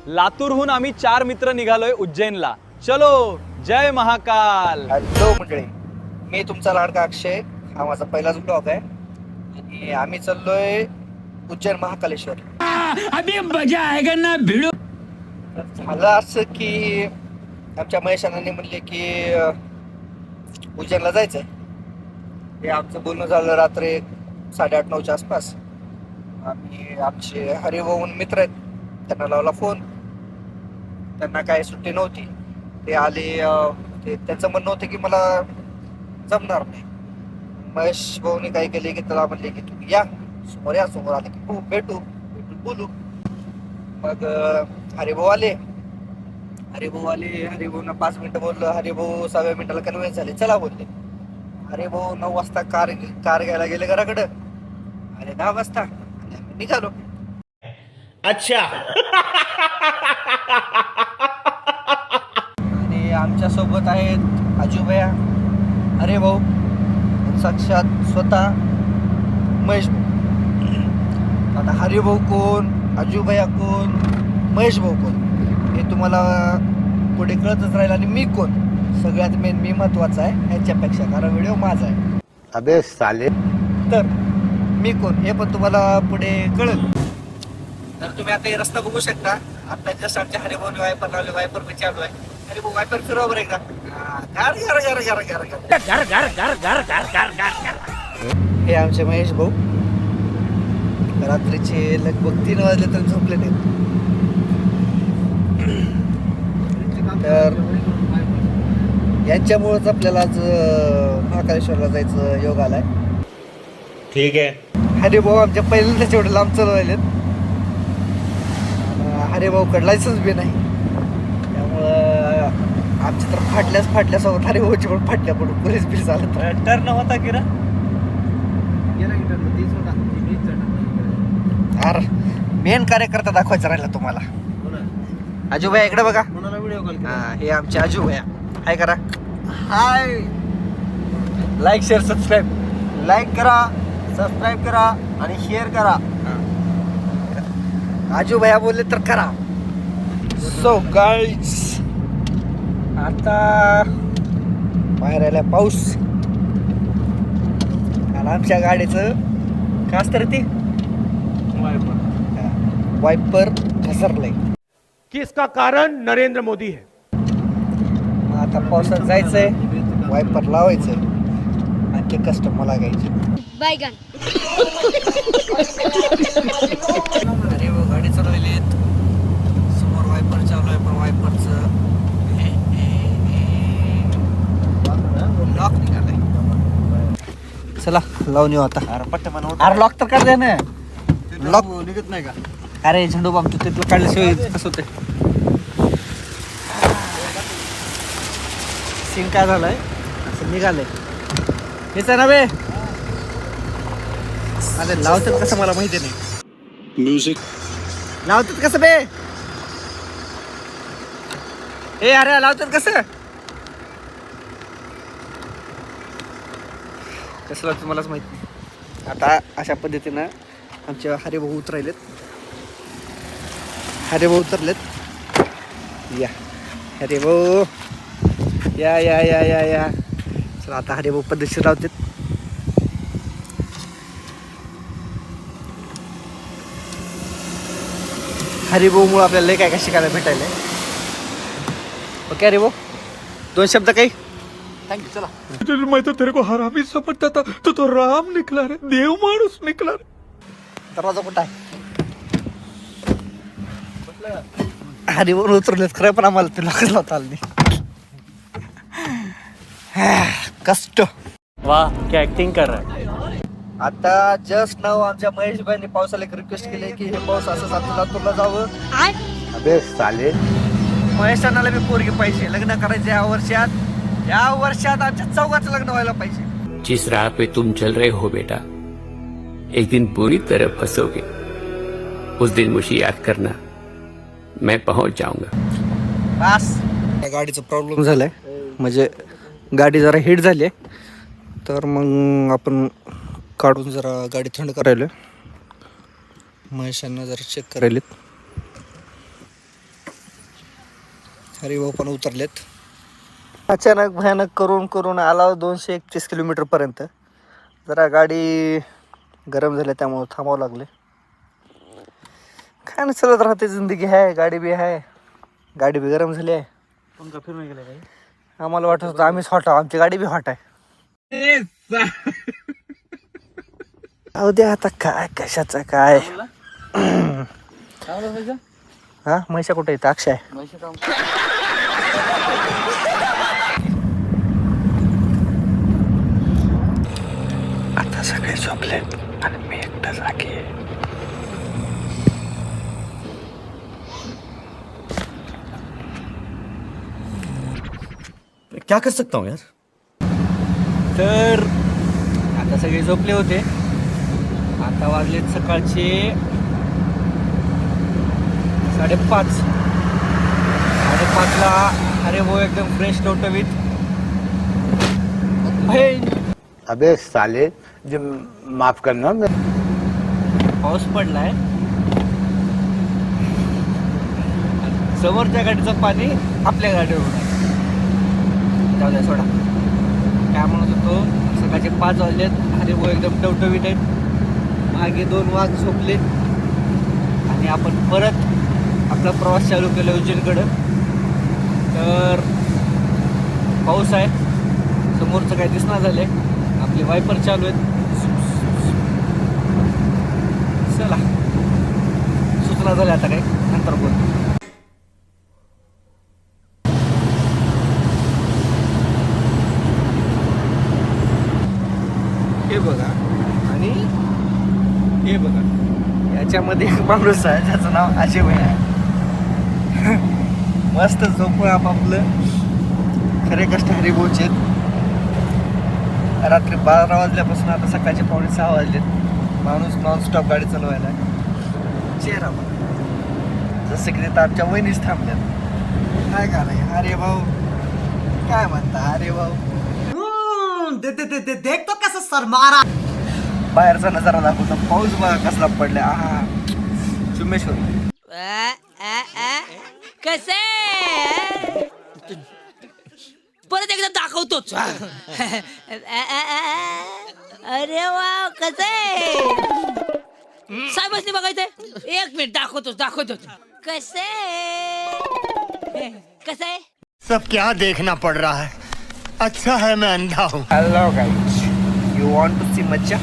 लातूरहून आम्ही 4 मित्र निघालोय उज्जैनला. चलो जय महाकाल. हॅलो मंडळी, मी तुमचा लाडका अक्षय. हा माझा पहिलाच ब्लॉग आहे आणि आम्ही चाललोय उज्जैन महाकालेश्वर. अभी मजा आएगा ना भिड़ो. झालं असं की आमच्या महेशानाने म्हणले की उज्जैनला जायचंय. हे आमचं बोलणं झालं रात्री 8:30-9च्या आसपास. आम्ही आमचे हरिभाऊ मित्र आहेत, त्यांना लावला फोन. त्यांना काय सुट्टी नव्हती, ते आले. ते त्यांचं म्हणणं होतं की मला जमणार नाही. महेश भाऊनी काय केले की त्याला म्हणले की तुम्ही या समोर, या समोर आले की भेटू बोलू. मग हरिभाऊ आले. हरिभाऊना 5 मिनिटं बोललं. हरिभाऊ 6व्या मिनिटाला कन्व्हिन्स झाले, चला बोलले. हरिभाऊ 9 वाजता कार घ्यायला गेले घराकडं आणि 10 वाजता आम्ही निघालो. अच्छा. आणि आमच्या सोबत आहेत आजूभैया, हरिभाऊ, साक्षात स्वतः महेश भाऊ. आता हरिभाऊ कोण, आजूभैया कोण, महेश भाऊ कोण हे तुम्हाला पुढे कळतच राहील. आणि मी कोण, सगळ्यात मेन मी महत्वाचा आहे ह्याच्यापेक्षा, कारण व्हिडिओ माझा आहे. अबे साले. तर मी कोण हे पण तुम्हाला पुढे कळेल. तर तुम्ही आता हे रस्ता बघू शकता. आता जस्ट आमच्या हरिभाऊने वायपर लावले, वायपर मी चालू आहे. हरिभाऊ वायपर फिरवा बरं एकदा. गार गार गार गार गार गार. घर घर घर घर घर घर घर. हे आमचे महेश भाऊ रात्रीचे लगभग 3 वाजले तर झोपले नाहीत. तर यांच्यामुळेच आपल्याला आज महाकालेश्वरला जायचं योग आलाय. ठीक आहे. हरिभाऊ आमच्या पहिल्यांदाच एवढे लांब चालवलेत. हरिभाऊकडे लायसन्स बी नाही, त्यामुळं आमच्या तर फाटल्यासोबत हरिभाऊची पण फाटल्या पडून पोलीस बिल चालत. टर्न होता की रे? अरे मेन कार्यकर्ता दाखवायचा राहिला तुम्हाला. आजूभैया इकडे बघा. हा, हे आमचे आजूभैया. हाय करा. Hi. Like share subscribe. Like करा, सबस्क्राईब करा आणि शेअर करा. आजूभैया बोलले तर करा. सो गाईज, आता बाहेर आला पाऊस आणि आमच्या गाडीचं काय असतं रे ते वायपर घसरलंय. किसका कारण नरेंद्र मोदी है. मग आता पावसात जायचंय, वायपर लावायचंय आणि ते कस्टमरला घ्यायचे. बैगन. अरे वो गाडी चालवली, समोर वायपर चालू आहे, पण वायपरचं लॉक निघालाय. चला लावून येऊ आता. अरे लॉक तर कर दे ना. लॉक निघत नाही का? अरे झेंडू बाम तू तिथलं काढल्याशिवाय कसं होतंय. सीन काय झालंय, असं निघालंय. हेच आहे ना बे. अरे लावतात कसं मला माहिती नाही. म्युझिक लावतात कसं बे. ए अरे लावतात कसं लावतात मलाच माहित नाही. आता अशा पद्धतीनं आमचे हरिभाऊ उतरलेत. हरिभाऊ उतरलेत. या हरिभाऊ, या या या या या. चला आता हरिभाऊ पद्धतशीर लावतात. हरिभाऊमुळे आपल्याला लय काय काय शिकायला भेटायला. ओके हरिभाऊ, 2 शब्द काही. थँक्यू. चला. मैं तो तेरे को हरामी समझता था, तो राम निकला रे, देव माणूस निकला रे. दरवाजा कुठं आहे. हरिभाऊ उतरलेत खरं, पण आम्हाला ते लॉकच लावता आलं नाही. कष्ट. वाह क्या एक्टिंग कर रहा है. आता जस्ट नाव आमच्या महेश भाईंनी पावसाला एक रिक्वेस्ट केली की हे पाऊस असं आपल्या लातूरला जावं. अबे साले. महेशानाला बी पोरगी पाहिजे, लग्न करायचं या वर्षात आमच्या 4घाचं लग्न व्हायला पाहिजे. जिस राह पे तुम चल रहे हो बेटा, एक दिन बुरी तरह फंसोगे. उस दिन मुझे याद करना, मैं पहुंच जाऊंगा. बस. या गाडीचा प्रॉब्लेम झालाय, म्हणजे गाडी जरा हिट झाली, तर मग आपण काढून जरा गाडी थंड करायला. महेशांना जरा चेक करायलेत. हरिभाऊ पण उतरलेत. अचानक भयानक करून करून आला 231 किलोमीटर पर्यंत. जरा गाडी गरम झाली त्यामुळे थांबावं लागले. काय नाही, चलत राहते, जिंदगी आहे. गाडी बी आहे, गाडी बी गरम झाली आहे. तुमचा फिरून गेला काही आम्हाला वाटत होतं आम्हीच हॉट आहोत, आमची गाडी बी हॉट आहे. अहो द्या आता, काय कशाचं काय. हा म्हैशा कुठे येतं? अक्षय आता सगळे झोपले आणि मी एकटा जागी आहे. क्या कर सकता हूँ यार. तर आता सगळे झोपले होते. आता वाजलेत सकाळचे 5:30. 5:30ला अरे वो एकदम फ्रेश टवटवीत. अबे साले, जो माफ करना मैं पाऊस पडलाय. समोरच्या गाडीचं पाणी आपल्या गाडीवर उडालं. जाऊ द्या, सोडा. काय म्हणत होतो, सकाळचे 5 वाजलेत. अरे वो एकदम टवटवीत आहेत. मागे 2 वाज झोपले आणि आपण परत आपला प्रवास चालू केला उज्जैनकडं. तर पाऊस आहे, समोरचं काही दिसणार झालंय. आपले वायपर चालू आहेत. चला, सूचना झाल्या आता काही, नंतर बोल. हे बघा आणि हे बघा, याच्यामध्ये एक माणूस आहे त्याचं नाव अजय भाई आहे. मस्त झोपून आपापलं खरे कष्ट हरिभाऊचे आहेत. रात्री 12 वाजल्यापासून आता सकाळचे 5:45 वाजलेत. माणूस नॉनस्टॉप गाडी चालवायला. चेहरा बघा, जसं की तिथं आमच्या वहिनीच थांबल्यात. काय का नाही, अरे भाऊ काय म्हणता, अरे भाऊ देख तो कैसे सरमारा. बाहेरचा नजारा दाखवतो. पाऊस बघा कसला पडला. आहा, चुम्मेश्वर. कसे परत एकदा दाखवतोच. अरे वा, कसे साहेबांनी बघायचंय. 1 मिनिट, दाखवतोच. कसे कसे सब क्या देखना पड़ रहा है. अच्छा है मैं अंधा हूँ. Hello guys, you want to see मज्जा?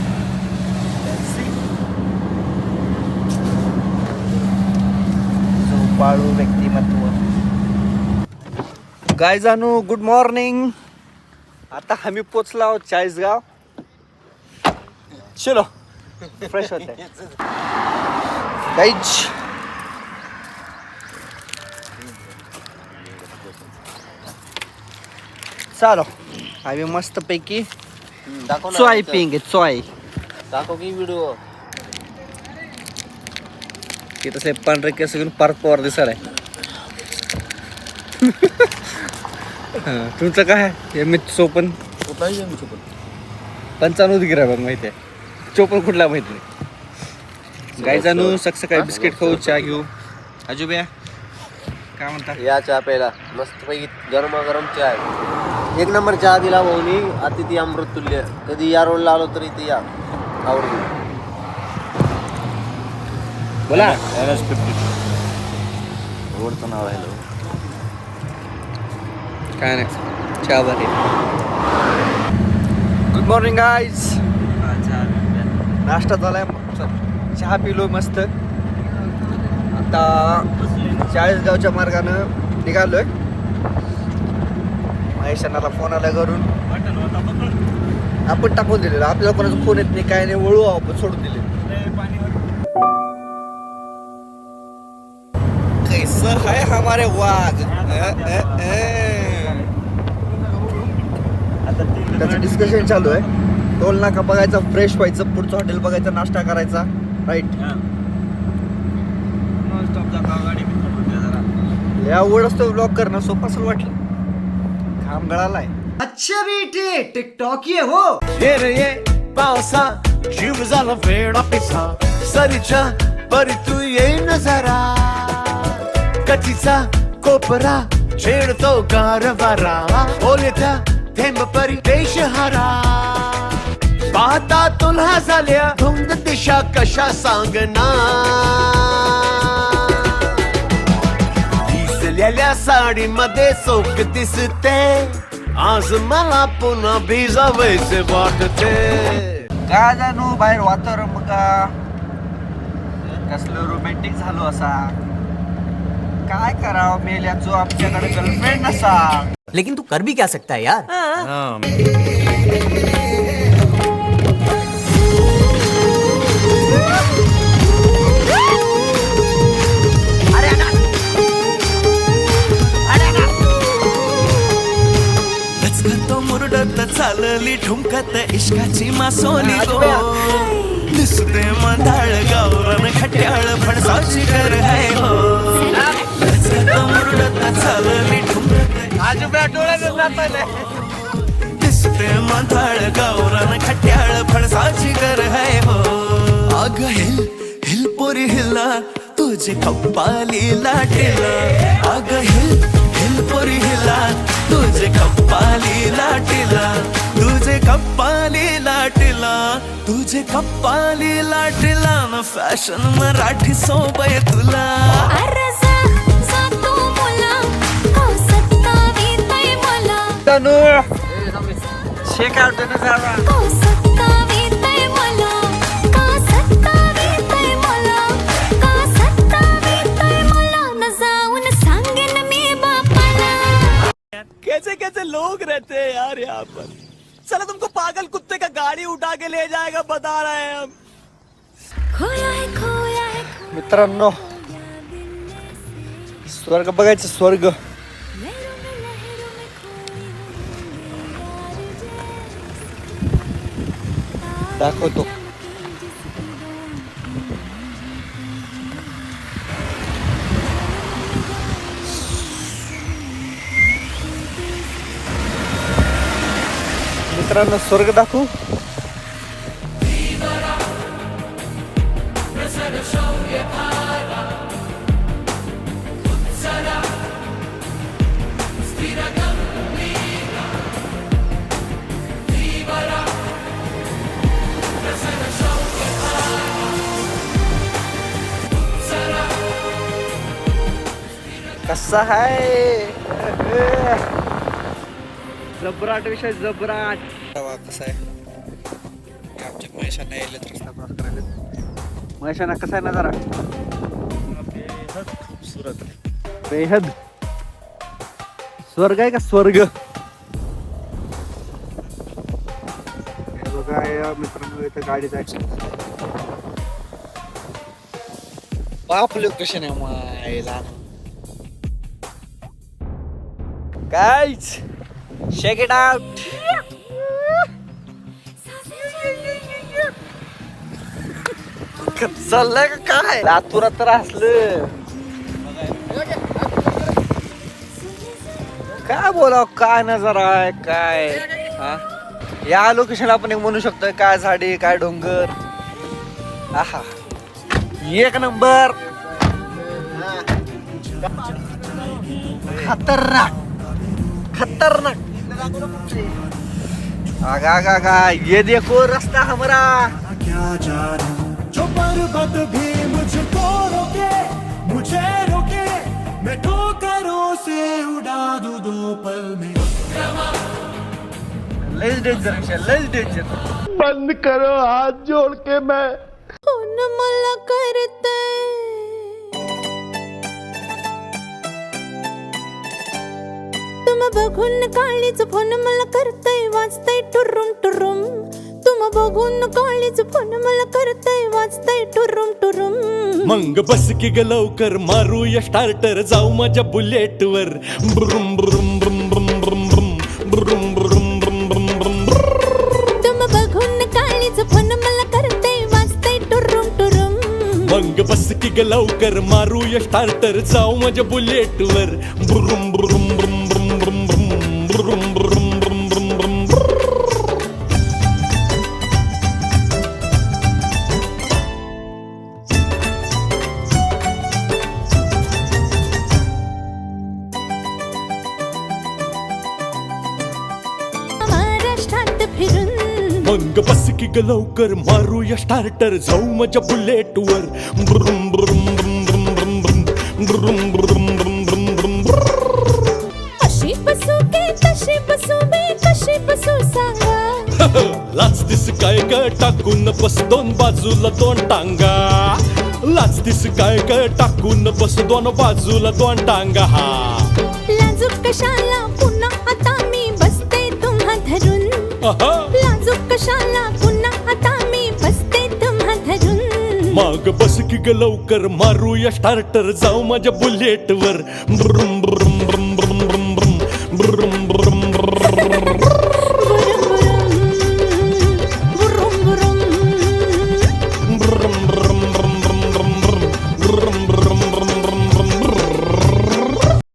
झोपाळू व्यक्तिमत्व. गायजानू, गुड मॉर्निंग. आता आम्ही पोचलो आहोत चाळीसगाव. चलो फ्रेश होते गाईज. चालो, आम्ही मस्त पैकी चॉय पिंगे. चॉय दाखव की व्हिडिओ. ते तसले पांढरे केस घेऊन पार्क पवार दिसायला आहे. तुमचं काय आहे? एम एच चोपन. 95 गिरा बघ, माहिती आहे. चोपन कुठला माहिती नाही. गायजानू, सकाळी बिस्किट खाऊ, चहा घेऊ. आजोबा काय म्हणता? या चहा प्यायला मस्तपैकी गरमागरम चहा आहे. 1 नंबर चहा दिला भाऊनी. अतिथी अमृत तुल्य. कधी या रोडला आलो तरी इथे या, आवडून. बोला. रोडचं नाव आहे. काय नाही, चहा बरे. Good morning guys. नाश्ता झालाय, चहा पिलो मस्त. आता 40गावच्या मार्गानं निघालोय. महेशानाला फोन आला घरून. आपण टाकून दिलेलं, आपल्याला कोणाचा फोन येत नाही, काय नाही. वळू आपण सोडून दिले. कैसा है हमारे वाघ. त्याचं डिस्कशन चालू आहे. टोल नाका बघायचा, फ्रेश व्हायचं, पुढचं हॉटेल बघायचं, नाश्ता करायचा. राईट. या आवड असतो ब्लॉग करणं, सोपं असं वाटलं. घाम गळालाय. अच्छा बेटे टिकटॉक ये हो. ये पावसा जीव झाला वेळा पिसा. सरीच्या परी तू ये नजरा. कचीचा कोपरा छेडतो कारभारा बोलता थेंब परी देश हारा पाहता तुला झाल्या धुंद दिशा कशा सांगना दिसलेल्या साडीमध्ये चोख दिसते आज मला पुन्हा भिजावायचे वाटते काय जाणू बाहेर वातावरण बघा कसलं रोमॅन्टिक झालो असा काय करावं मेल्याचो आमच्याकडे गर्लफ्रेंड नसा लेकिन तू कर भी क्या सकता है यार तो मुरडत चालली ठुमकत इश्काची मासोली गो दिसते मधाळ गावरान खट्याळ फणसाची कर है हो तो मुरडत चालली ठुमकत दिसते मधाळ गावरान खट्याळ फणसाची कर है हो अग हिल हिल पोरी हिला तुझे कप्पाली लाटेला अग हिल हिल पोरी हिला तुझे कप्पाली लाटेला तुझे कप्पाली लाटेला तुझे कप्पाली लाटेला न फॅशन मराठी सोबय तुला तनू शेक आउट ना जरा कैसे कैसे लोग रहते हैं यार यहाँ पर चलो तुमको पागल कुत्ते का गाड़ी उठा के ले जाएगा बता रहे हैं हम मित्रांनो स्वर्ग बघायचं स्वर्ग दाखवतो मित्रांनो स्वर्ग दाखवू कसा आहे जबराट विषय जबराट कसा आहे आमच्या महेशांना यायला रस्ता क्रॉस करायला महेशांना कसा आहे ना जरा खूबसूरत बेहद स्वर्ग आहे का स्वर्ग बघा मित्रांनो इथं गाडीचा ऍक्सिडेंट बाप लोकेशन आहे मायला गाइस check it out चाललंय का काय लातूरात तर असलं काय बोलाव काय नजारा आहे काय हा या लोकेशन आपण एक म्हणू शकतो काय झाडी काय डोंगर आहा एक नंबर खतरनाक खतरनाक आगा आगा आगा ये देखो रास्ता हमारा जो पर्वत भी मुझको रोके मुझे रोके मैं ठोकरों से उड़ा दूं दो पल में लेट्स डेंजर लेट्स डेंजर बंद करो हाथ जोड़ के मैं मला करते तुम बघून काळीच फोन मला करतय वाजतय टुरुम टुरुम तुम बघून काळीच फोन मला करतय वाजतय टुरुम टुरुम मंग बस की ग लवकर मारूया स्टार्टर जाऊ माझ्या बुलेट वर ब्रुम ब्रुम ब्रुम ब्रुम ब्रुम ब्रुम ब्रुम ब्रुम ब्रुम ब्रुम ब्रुम तुम बघून काळीच फोन मला करतय वाजतय टुरुम टुरुम मंग बस की ग लवकर मारूया स्टार्टर जाऊ माझ्या बुलेट वर ब्रुम ब्रुम ब्रुम ब्रुम ब्रुम ब्रुम ब्रुम ब्रुम ब्रुम ब्रुम ब्रुम मग बस की ग लवकर मारूया स्टार्टर जाऊ माझ्या बुलेट वर ब्रुम ब्रुम ब्रुम ब्रुम ब्रुम ब्रुम ब्रुम ब्रुम ब्रुम ब्रुम ब्रुम. अशी बसू की तशी बसू मी कशी बसू सांगा लाच दिस काय ग टाकून बस दोन बाजूला दोन टांगा लाच दिस काय ग टाकून बस दोन बाजूला दोन टांगा हा लाजूक कशाला पुन्हा आता मी बसते तुम्हा धरून लाजूक कशाला पुन्हा आता मी बसते तुम्हा धरून मग बस की ग लवकर मारूया स्टार्टर जाऊ माझ्या बुलेट वर ब्रुम ब्रुम ब्रुम ब्रुम ब्रुम ब्रुम ब्रुम ब्रुम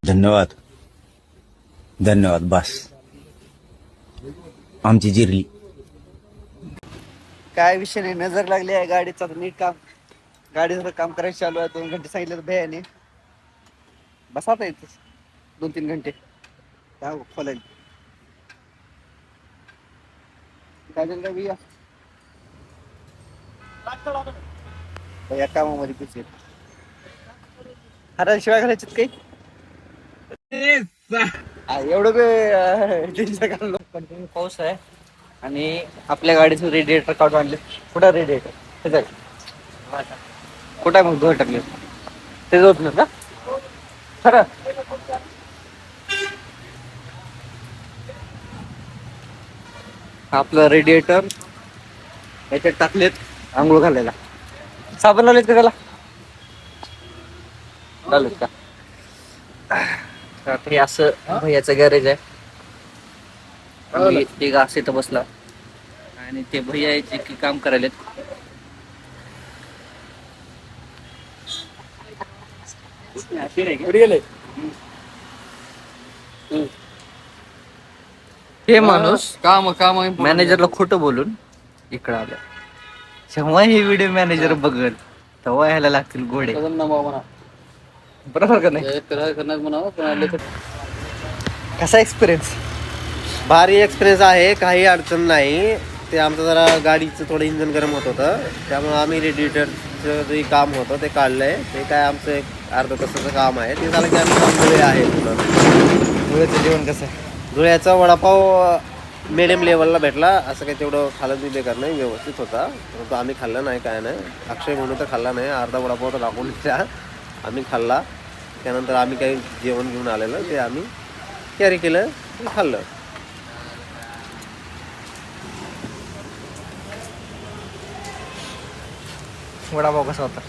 धन्यवाद धन्यवाद बस आमची जिरली. काय विषय नाही, नजर लागली आहे गाडीचं आता नीट काम गाडीचं काम करायचं चालू आहे. 2 घंटे सांगितलं भैयाने, बसा आता इथेच 2-3 घंटे काय खोलायला. काय झालं का भैया या कामामध्ये पिसे हरा शिवाय घालायच्यात काही एवढं कंटिन्यू पाऊस आहे आणि आपल्या गाडीचं रेडिएटर काढून आणले. कुठं रेडिएटर कुठं आहे मग घर टाकले ते होत ना खरं. आपलं रेडिएटर याच्यात टाकलेत आंघोळ घालायला. साबण लावलेत का त्याला लावलेत का. हे असं भैयाचं गॅरेज आहे. ते घास इथं बसला आणि ते भैया जे की काम करायलेत. हे माणूस काम मॅनेजरला खोटं बोलून इकडं आलं. जेव्हा हे व्हिडिओ मॅनेजर बघल तेव्हा ह्याला लागतील घोडे. बरोबर का नाही. कसा एक्सपिरियन्स. भारी एक्सपिरियन्स आहे, काही अडचण नाही. ते आमचं जरा गाडीचं थोडं इंजन गरम होत होतं त्यामुळे आम्ही रेडिएटरचं जे काम होतं ते काढलंय. ते काय आमचं एक अर्धा तासाचं काम आहे. ते झालं की आम्ही धुळे आहे. धुळ्याचं जेवण कसं आहे. धुळ्याचा वडापाव मिडियम लेवलला भेटला. असं काही तेवढं खालं बी बेकार नाही, व्यवस्थित होता. परंतु आम्ही खाल्लं नाही काय नाही. अक्षय म्हणून तर खाल्ला नाही. अर्धा वडापाव तर दाखवून दिला आम्ही खाल्ला. त्यानंतर आम्ही काही जेवण घेऊन आलेलं ते आम्ही कॅरी केलं खाल्लं. वडापाव कसा होता.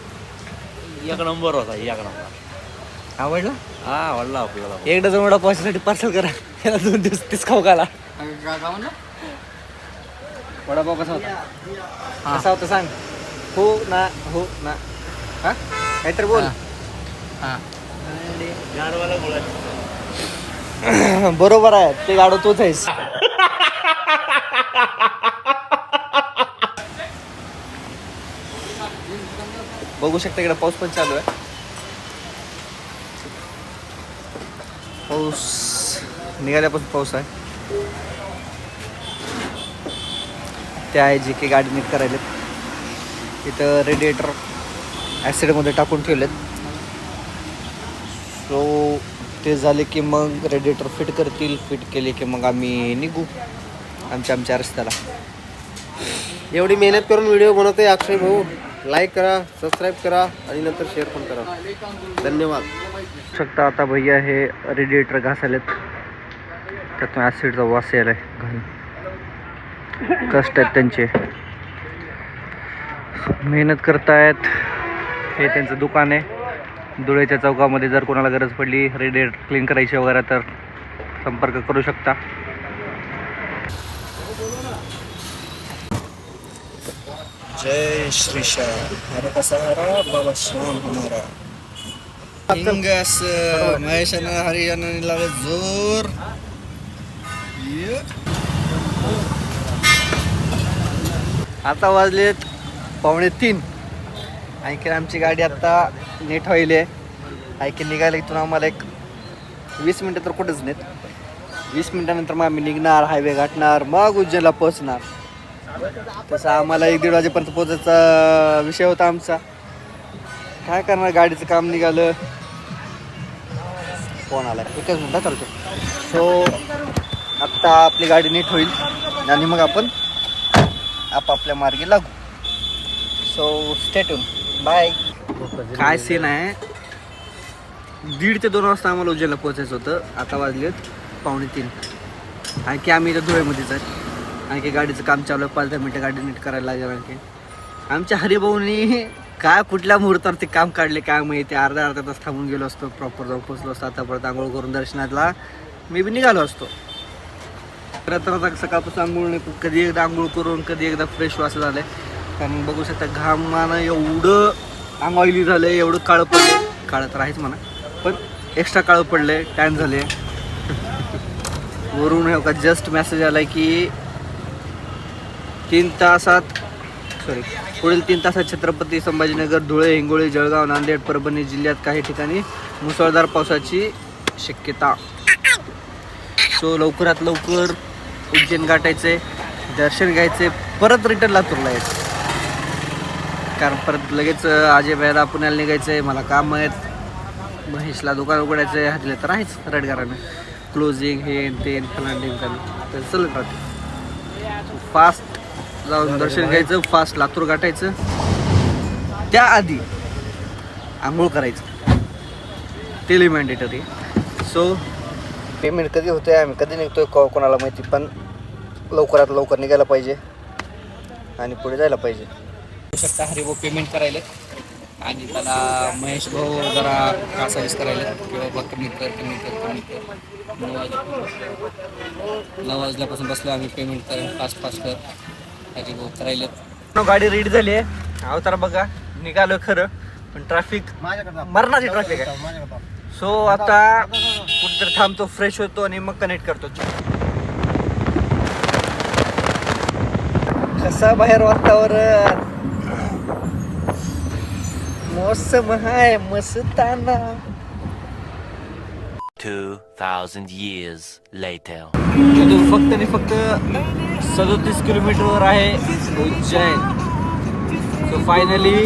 एक नंबर होता. एक नंबर आवडला. हा आवडला आपल्याला. एक डझन वडापावसाठी पार्सल करा. याला 2 दिवस तीच खाऊ घाला. वडापाव कसा होता. कसा होता सांग. हो ना हो ना हा काहीतरी बोल. बरोबर आहे. ते गाडो तोच आहेस. बघू शकता इकडे पाऊस पण चालू आहे. पाऊस निघाल्यापासून पाऊस आहे. ते आहे जे काही गाडी नीट करायलेत. इथं रेडिएटर ॲसिडमध्ये टाकून ठेवलेत. सो ते झाले की मग रेडिएटर फिट करतील. फिट केले की मग आम्ही निघू आमच्या रस्त्याला. एवढी मेहनत करून व्हिडिओ बनवतोय अक्षय भाऊ. लाईक करा, सबस्क्राईब करा आणि नंतर शेअर पण करा. धन्यवाद. शकता आता भैया हे रेडिएटर घासालेत. त्यातून ॲसिडचा वास यायला घाण. कष्ट आहेत त्यांचे, मेहनत करतायत. हे त्यांचं दुकान आहे. धुळेच्या चौकामध्ये जर कोणाला गरज पडली रेडिएटर क्लीन करायची वगैरे तर संपर्क करू शकता. जय श्री श्याम. हरे कसा हरा बाबा श्याम हमारा. महेशानं हरियाणाने लावले जोर. आता वाजलेत 2:45. आणखी आमची गाडी आता नीट व्हायली आहे. आणखी निघायला इथून आम्हाला एक 20 मिनटं तर कुठंच नाहीत. 20 मिनटानंतर मग आम्ही निघणार, हायवे गाठणार, मग उज्जैनला पोहोचणार. तसं आम्हाला 1-1:30 वाजेपर्यंत पोहोचायचा विषय होता आमचा. काय करणार, गाडीचं काम निघालं. फोन आला, एकच मिनटं चालतो. सो आत्ता आपली गाडी नीट होईल आणि मग आपण आपापल्या मार्गी लागू. So stay tuned, bye. काय सीन आहे, 1:30 ते 2 वाजता आम्हाला उज्जैनला पोहोचायचं होतं. आता वाजलेत 2:45. आणखी आम्ही इथं धुळेमध्येच आहे. आणखी गाडीचं काम चालू आहे. 5-10 मिनटं गाडी नीट करायला लागेल. आणखी आमच्या हरिभाऊनी काय कुठल्या मुहूर्तावर ते काम काढले काय माहिती. अर्धा तास थांबून गेलो असतो, प्रॉपर जाऊन पोचलो असतो. आता परत आंघोळ करून दर्शनातला मी बी निघालो असतो. तर आता सकाळपासून आंघोळ नाही, कधी एकदा आंघोळ करून कधी एकदा फ्रेश असं झालं आहे. कारण बघू शकता घामानं एवढं अंग ऑइली झालं आहे, एवढं काळं पडलं. काळं तर आहेच म्हणा, पण एक्स्ट्रा काळं पडलं आहे, टॅन झाले. वरून हे का जस्ट मेसेज आला आहे की 3 तासात पुढील 3 तासात छत्रपती संभाजीनगर, धुळे, हिंगोली, जळगाव, नांदेड, परभणी जिल्ह्यात काही ठिकाणी मुसळधार पावसाची शक्यता. सो लवकरात लवकर उज्जैन गाठायचे, दर्शन घ्यायचे, परत रिटर्न लातूरला यायचं. कारण परत लगेच अजय भैयाला पुण्याला निघायचं आहे. मला काम आहेत, महेशला दुकान उघडायचं आहे. हरले तर आहेच रडगारानं, क्लोजिंग हे ते फलांडिंग तर चलत राहते. फास्ट जाऊन दर्शन घ्यायचं, फास्ट लातूर गाठायचं, त्याआधी आंघोळ करायचं, ते लई मॅन्डेटरी. सो पेमेंट कधी होतोय, आम्ही कधी निघतोय कोणाला माहिती, पण लवकरात लवकर निघायला पाहिजे आणि पुढे जायला पाहिजे. होऊ शकता हरिभाऊ पेमेंट करायला आणि त्याला महेश भाऊ जरा कार सर्व्हिस करायला किंवा बघ कमी कर. 9 वाजल्यापासून बसलो आम्ही पेमेंट करायला. फास्ट कर हरिभाऊ करायला. गाडी रेडी झाली आहे, अवतार बघा निघालो खरं, पण ट्रॅफिक मरणाची ट्रॅफिक आहे. सो आता कुठेतरी थांबतो, फ्रेश होतो आणि मग कनेक्ट करतो. कसा बाहेर वातावरण, मौसम आहे मस्ताना. 2000 years later. फक्त आणि फक्त 37 किलोमीटरवर आहे उज्जैन. सो फायनली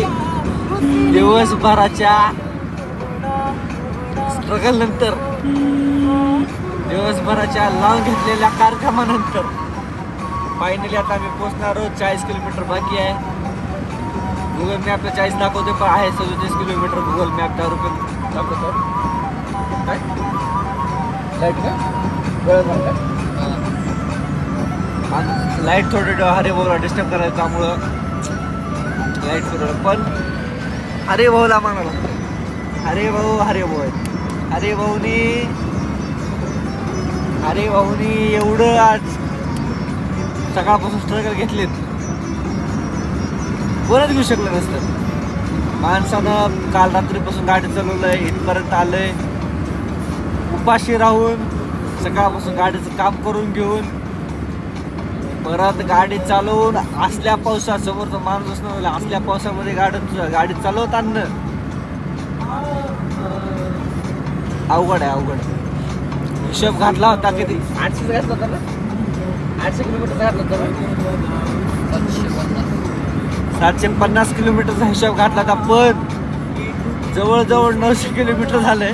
दिवसभराच्या स्ट्रगल नंतर, दिवसभराच्या लावून घेतलेल्या कार्यक्रमानंतर फायनली आता आम्ही पोहोचणार आहोत. 40 किलोमीटर बाकी आहे. गुगल मॅपला 40 दाखवते, पण आहे 37 किलोमीटर. गुगल मॅप त्यावर दाखवतो. काय लाईट लाईट थोडं हरिभाऊला डिस्टर्ब करायचं, त्यामुळं लाईट फिरवलं. पण हरिभाऊला म्हणाला, हरिभाऊ आहेत. हरिभाऊनी एवढं आज सकाळपासून स्ट्रगल घेतलेत, कोणच घेऊ शकलं नसतं. माणसानं काल रात्रीपासून गाडी चालवलंय, इथपर्यंत आलंय, उपाशी राहून सकाळपासून गाडीचं काम करून घेऊन परत गाडी चालवून असल्या पावसात, समोरचा माणूस नव्हता, असल्या पावसामध्ये गाडी चालवताना अवघड आहे, अवघड. हिशोब घातला होता किती, 800 घातला होता ना, 800 किलोमीटर घातला होता ना, 750 किलोमीटरचा हिशोब घातला होता. पण जवळजवळ 900 किलोमीटर झालंय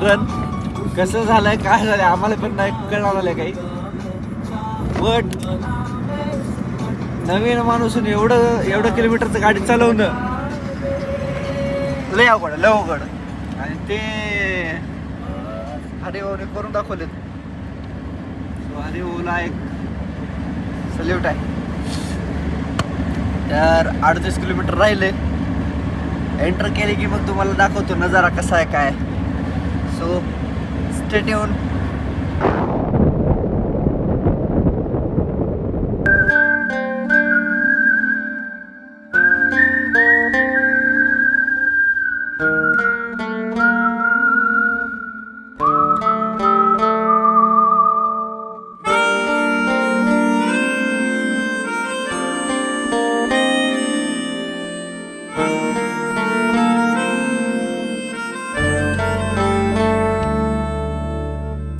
रन. कसं झालंय काय झालंय आम्हाला पण नाही कळणार झालंय काही. बट नवीन माणूसून एवढं किलोमीटरचं गाडी चालवणं लय अवघड. आणि ते हरिभाऊने करून दाखवलेत. हरिभाऊला एक सल्यूट आहे. तर 38 किलोमीटर राहिले. एंटर केले की मग तुम्हाला दाखवतो नजारा कसा आहे काय. So stay tune.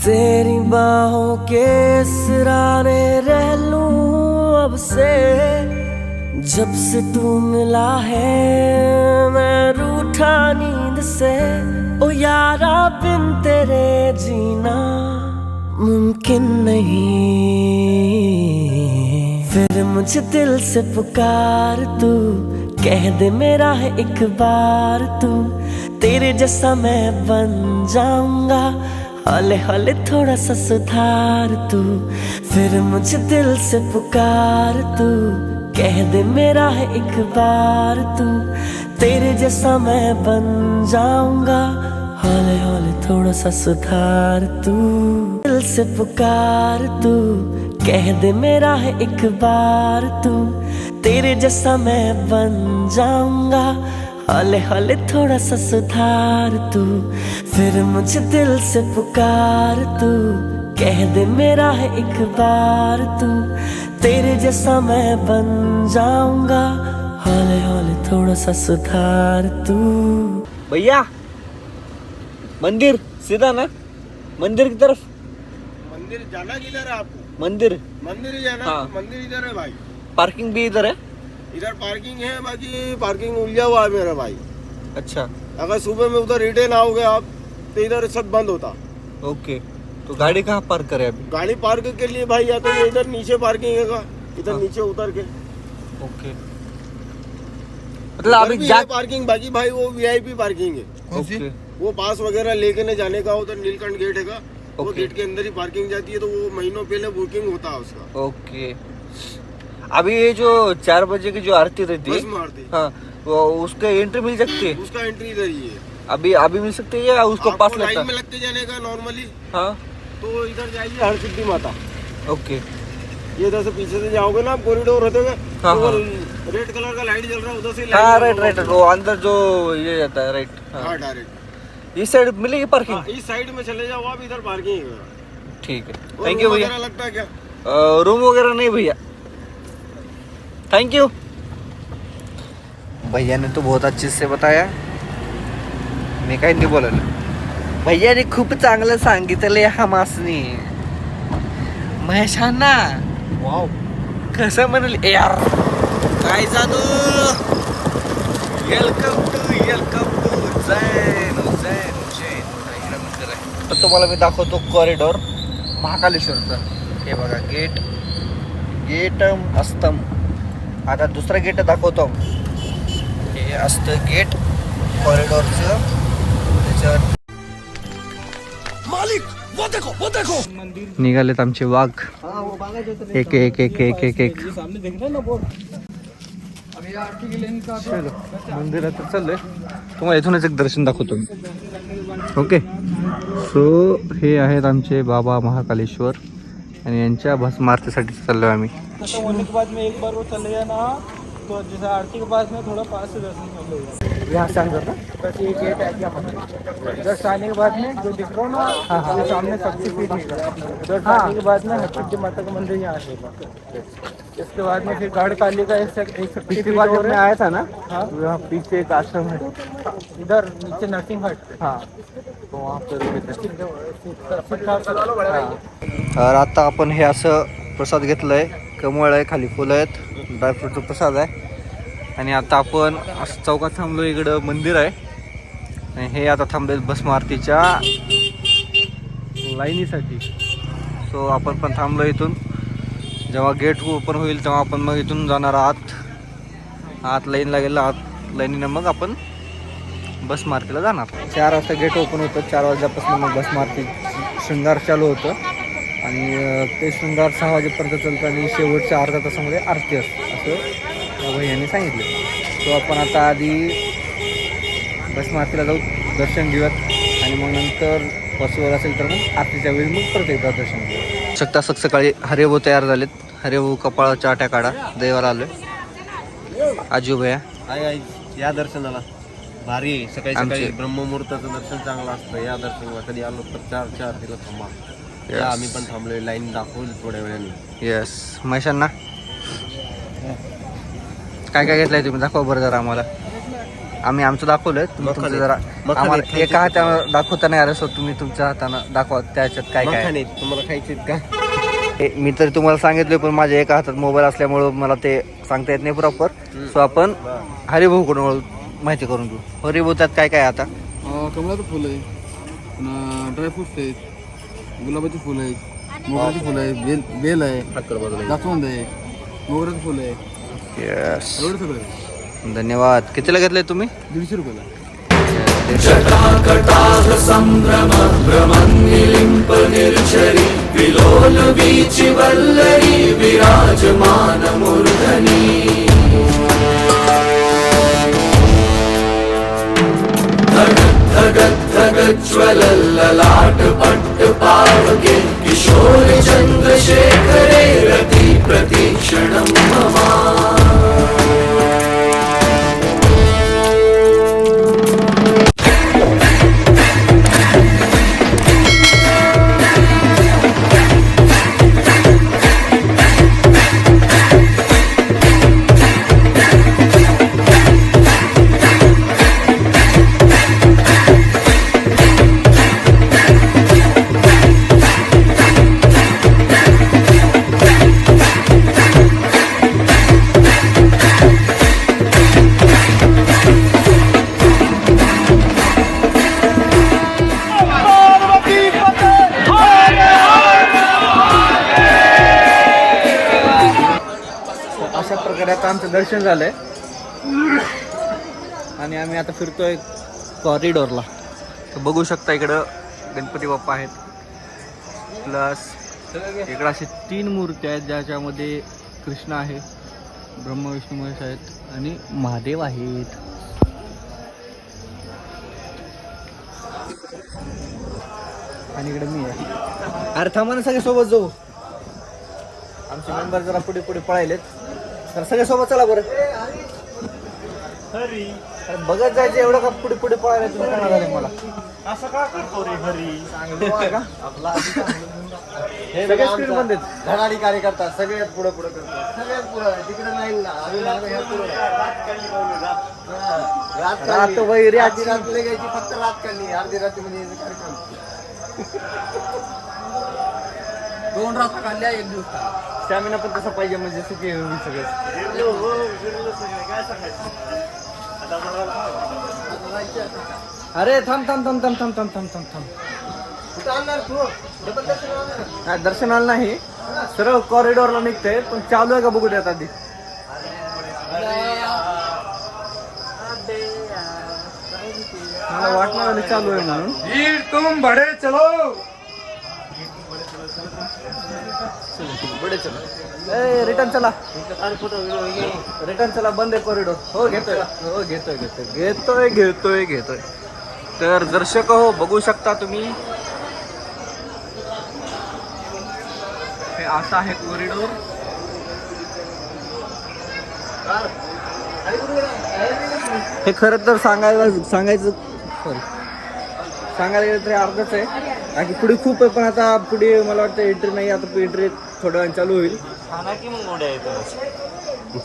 तेरी बाहों के सिराने रह लूं अब से, जब से तू मिला है मैं रूठा नींद से। ओ यारा बिन तेरे जीना मुमकिन नहीं। फिर मुझे दिल से पुकार तू, कह दे मेरा है एक बार तू। तेरे जैसा मैं बन जाऊंगा, हौले हौले थोड़ा सा सुधार तू। फिर मुझे दिल से पुकार तू, कह दे मेरा है एक बार तू। तेरे जैसा मैं बन जाऊंगा, हौले हौले थोड़ा सा सुधार तू। दिल से पुकार तू, कह दे मेरा है एक बार तू। तेरे जैसा मैं बन जाऊंगा, हौले हौले थोड़ा सा सुधार तू। फिर मुझे दिल से पुकार तू, कह दे मेरा है एक बार तू। तेरे जैसा मैं बन जाऊंगा, हौले हौले थोड़ा सा सुधार तू। भैया मंदिर सीधा ना, मंदिर की तरफ। मंदिर जाना किधर है आपको? मंदिर मंदिर ही जाना। हाँ। मंदिर इधर है भाई, पार्किंग भी इधर है। इधर पार्किंग है, बाकी पार्किंग उलझा हुआ है मेरा भाई। अच्छा अगर सुबह में उधर रिटर्न आओगे आप तो इधर सब बंद होता। ओके, तो गाड़ी कहाँ पार्क करे अभी? गाड़ी पार्क के लिए भाई या तो ये इधर नीचे पार्किंग है, इधर हाँ। नीचे उतर के ओके, मतलब अभी जा पार्किंग, बाकी भाई वो वीआईपी पार्किंग है। ओके वो पास वगैरह लेके न जाने का, उधर नीलकंठ गेट है, वो ओके। गेट के अंदर ही पार्किंग जाती है, तो वो महीनों पहले बुकिंग होता है उसका। ओके, अभी ये जो 4 बजे की जो आरती रहती बस है, मारती हाँ, वो उसके एंट्री मिल सकती है? उसका एंट्री इधर ही है। अभी मिल सकती है या उसको आपको पास लगता लाइन है? में लगते जाने का नॉर्मली, हाँ तो इधर जाइए हर सिद्धि माता। ओके, ये इधर से पीछे से जाओगे ना, आप कॉरिडोर होते हुए, हाँ, तो हाँ। रेड कलर का लाइट जल रहा है, उधर से हाँ राइट, वो अंदर जो ये जाता है, राइट। हाँ डायरेक्ट इस साइड मिलेगी पार्किंग? इस साइड में चले जाओ आप, इधर पार्किंग है। ठीक है, और थैंक यू रूम भैया। वगैरह लगता है क्या? रूम वगैरह नहीं भैया, थैंक यू। भैया ने तो बहुत अच्छे से बताया, मी काही नाही बोललो. भैयाने खूप चांगलं सांगितलंय हमासनी. महेशांना वाव कसं म्हणल यार, काय जादू. वेलकम टू जैन. तर तुम्हाला मी दाखवतो कॉरिडॉर महाकालेश्वरचं. हे बघा गेट असतं. आता दुसरं गेट दाखवतो. हे असतं गेट कॉरिडॉरचं. त्याच्यावर निघालेत आमचे वाघ, एक एक एक एक एक एक. चलो मंदिरात चाललोय, तुम्हाला इथूनच एक दर्शन दाखवतो मी. ओके, सो हे आहेत आमचे बाबा महाकालेश्वर आणि यांच्या भस्म आरतीसाठी चाललोय आम्ही. होने के बाद में एक बार वो चले जाना, तो जैसे आरती के बाद में थोड़ा पास से दर्शन कर लो. यहाँ से अंदर ना बस ये गेट है क्या जस्ट आने के बाद में जो दिख रहा हो ना, ये सामने सबसे फीट जस्ट आने के बाद में हरसिद्धि माता का मंदिर यहाँ है. इसके बाद में फिर गाड़ काली का एक पिछली बार जब मैं आया था ना, हाँ वहाँ पीछे एक आश्रम है. इधर नीचे नरसिंह हट. हाँ, तो वहाँ पर हाँ. आता आपण हे असं प्रसाद घेतलंय. कमळ आहे, खाली फुलं आहेत, ड्रायफ्रूटचा प्रसाद आहे. आणि आता आपण असं चौकात थांबलो. इकडं मंदिर आहे आणि हे आता थांबले भस्म आरतीच्या लाईनीसाठी. सो आपण पण थांबलो इथून. जेव्हा गेट ओपन होईल तेव्हा आपण मग इथून जाणार आत लाईन लागेल. आत लाईनीनं मग आपण भस्म आरतीला जाणार. 4 वाजता गेट ओपन होतं. 4 वाजल्यापासून मग भस्म आरती शृंगार चालू होतं आणि ते शृंगार 6 वाजेपर्यंत चालतं आणि शेवटच्या अर्ध्या तासामध्ये आरती असते असं त्या भैयाने सांगितलं. तो आपण आता आधी भस्म आरतीला जाऊ, दर्शन घेऊयात आणि मग नंतर पॉसिबल असेल तर मग आरतीच्या वेळी मग परत एकदा दर्शन घेऊ शकता. सकाळी हरिभाऊ तयार झालेत. हरिभाऊ कपाळाच्या आट्या काढा, देवाला आलोय. आजू भैया आहे या दर्शनाला भारी. सकाळी आमचे- सकाळी ब्रह्ममुहूर्ताचं दर्शन चांगलं असतं. या दर्शनाला कधी आलो तर 4 तिला थांबा. Yes. आम्ही पण थांबलोय, लाईन दाखवली थोड्या वेळाने. येस. महेशांना काय काय घेतलंय तुम्ही, दाखवा बरं जरा आम्हाला. आम्ही आमचं दाखवलंय, तुम्ही तुमचं जरा आम्हाला एका हातानं दाखवता नाही आलं. सो तुम्ही तुमच्या हातानं दाखवा त्याच्यात काय काय. मखाने तुम्हाला खायचे का? मी तर तुम्हाला सांगितलं, पण माझ्या एका हातात मोबाईल असल्यामुळं मला ते सांगता येत नाही प्रॉपर. सो आपण हरिभाऊकडून माहिती करून घेऊ. हरिभाऊ, त्यात काय काय आता? कमळाचं फुल आहे, ड्रायफ्रुट्स आहेत, गुलाबाची फुलं आहेत, मोगऱ्याची फुलं आहे, बेल आहे, जास्वंद आहे, मोगऱ्याचं फुल आहे. येस, एवढं सगळं आहे. धन्यवाद. कितीला घेतलंय तुम्ही? 150 रुपयाला. अशा प्रकारे आता आमचं दर्शन झालंय आणि आम्ही आता फिरतोय कॉरिडॉरला. तर बघू शकता इकडं गणपती बाप्पा आहेत, प्लस इकडं असे 3 मूर्ती आहेत ज्याच्यामध्ये कृष्ण आहे, ब्रह्मा विष्णू महेश आहेत आणि महादेव आहेत. आणि इकडे मी आहे. अरे थांबा ना, सगळे सोबत जाऊ. आमचे मेंबर जरा पुढे पुढे पळायलेत, तर सगळे सोबत चला बरं. अरे बघत जायचं, एवढं का पुढे पुढे पळायला तुम्ही काय झाले मला? असं का करतो रे हरी? सगळे स्पीड मध्ये धडाडी कार्यकर्ता, सगळ्यात पुढे पुढे करतात, सगळ्यात पुढे. तिकडे नाही ना, रात वैरी आधी रात्री घ्यायची, फक्त रात काढली, अर्धी रात्री म्हणजे कार्यक्रम 2 रात्र काढल्या, 1 दिवस. स्टॅमिना पण तसा पाहिजे, म्हणजे सुखी होईल सगळं. अरे थांब थांब थांब थांब थांब थांब थांब थांब थांब. कुठं आणणार तू? दर्शनाला नाही, सरळ कॉरिडॉरला निघतंय, पण चालू आहे का बघू द्यात आधी. मला वाटणार चालू आहे म्हणून. तुम बडे चलो, बडे चलो. ए रिटर्न चला, रिटर्न चला. बंद आहे कॉरिडॉर. हो घेतोय, हो घेतोय घेतोय घेतोय घेतोय घेतोय. तर दर्शक हो, बघू शकता तुम्ही, हे असं आहे कॉरिडॉर. हे खरं तर सांगायचं गेलं तरी अर्धच आहे, बाकी पुढे खूप आहे. पण आता पुढे मला वाटतं एंट्री नाही, आता एंट्री थोड्या वेळ चालू होईल.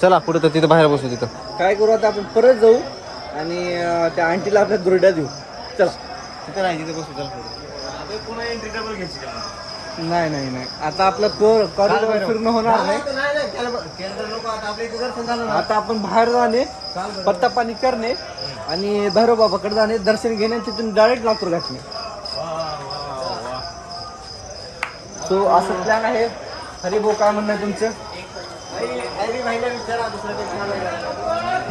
चला पुढे, तर तिथं बाहेर बसू. तिथं काय करू आता, आपण परत जाऊ आणि त्या आंटीला आपल्या दुरड्या देऊ. चला तिथं नाही, तिथे बसू. चला पुन्हा एंट्री डबल घ्यायची. नाही नाही नाही, आता आपलं कॉरिडॉर फिरणं होणार नाही. आता आपण बाहेर जाणे, पत्ता पाणी करणे आणि भैरवबाबाकडे जाणे, दर्शन घेणे, तिथून डायरेक्ट लातूर गाठणे. सो असं प्लॅन आहे. हरिभाऊ काय म्हणणं आहे तुमचं?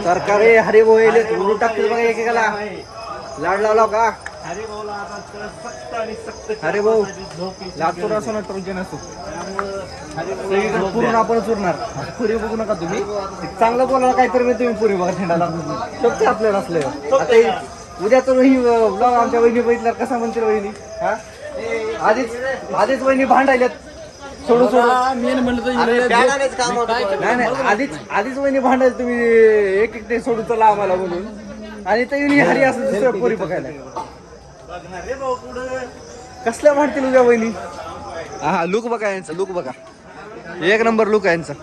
सरकारी हरिभाऊ येले उलू टाकतील बघा एकेकाला. लाड लावला का हरिभाऊ? लातूर असो ना ट्रोजन नसो, पूर्ण आपण चुरणार. पुरी बघू नका तुम्ही, चांगलं बोलायला काहीतरी मी, तुम्ही पुरी बघा थेंडाला शक्य आपल्याला असलं. आता उद्या तर ही ब्लॉग आमच्या वहिनी बघितल्यावर कसा म्हणतील वहिनी? हा आधीच वहिनी भांडायल्यात सोडू सोडू. नाही नाही, आधीच वहिनी भांडायला, तुम्ही एक एक सोडू चला आम्हाला म्हणून. आणि ते हरी असं दुसऱ्या पोरी बघायला कसल्या भांडतील उद्या वहिनी. हा लुक बघा यांचा, लुक बघा, 1 नंबर लुक आहे यांचा.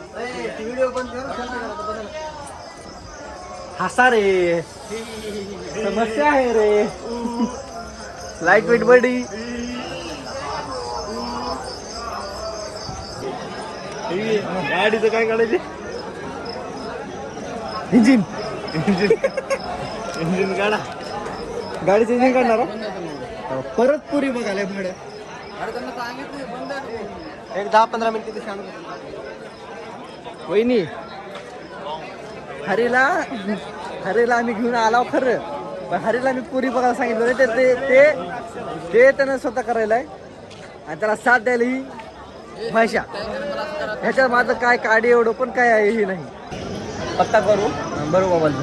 हसा रे, समस्या आहे रे. लाईट वेट बडी. गाडीचं काय काढायचे इंजिन काढा गाडीचं इंजिन काढणार हो? परत पुरी बघायला भाडं एक 10-15 मिनिटं शांत वहिनी हरीला आम्ही घेऊन आलो खरं पण हरीला मी पुरी बघायला सांगितलं होतं ते त्यानं स्वतः करायला आहे आणि त्याला साथ द्यायला ही भाषा ह्याच्यात माझं काय काढी एवढं पण काय आहे हे नाही पत्ता करू बरोबर मोबाईल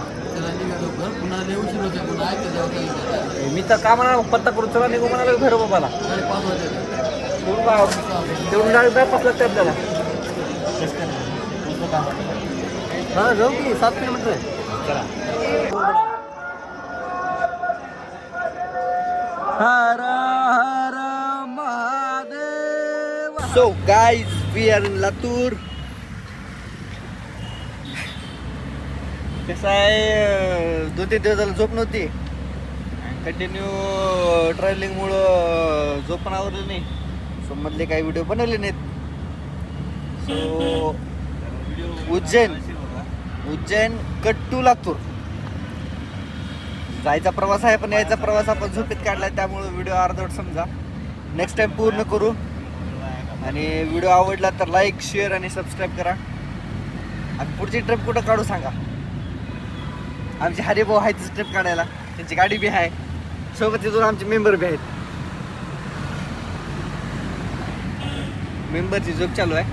मी तर का म्हणा पत्ता करू चला निघू म्हणाला घर बाबाला तेवढून गाडी काय पाच लागते आपल्याला हा जाऊ की 7 किलोमीटर आहे चला हर हर Mahadev so guys we are in Latur कसं आहे 2-3 दिवस झालं झोप नव्हती कंटिन्यू ट्रॅव्हलिंगमुळं झोप पण आवरली नाही सो मधले काही व्हिडिओ बनवले नाहीत so Ujjain cut to Latur जायचा प्रवास आहे पण यायचा प्रवास आपण झोपेत काढलाय त्यामुळे व्हिडिओ अर्धवट समजा नेक्स्ट टाइम पूर्ण करू आणि व्हिडिओ आवडला तर लाईक शेअर आणि सबस्क्राईब करा आणि पुढची ट्रिप कुठं काढू सांगा आमचे हरिभाऊ आहेत ट्रिप काढायला त्यांची गाडी बी आहे सोबत तिथून आमचे मेंबर बी आहेत मेंबरची जोक चालू आहे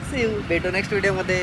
सी यू भेटू नेक्स्ट व्हिडिओमध्ये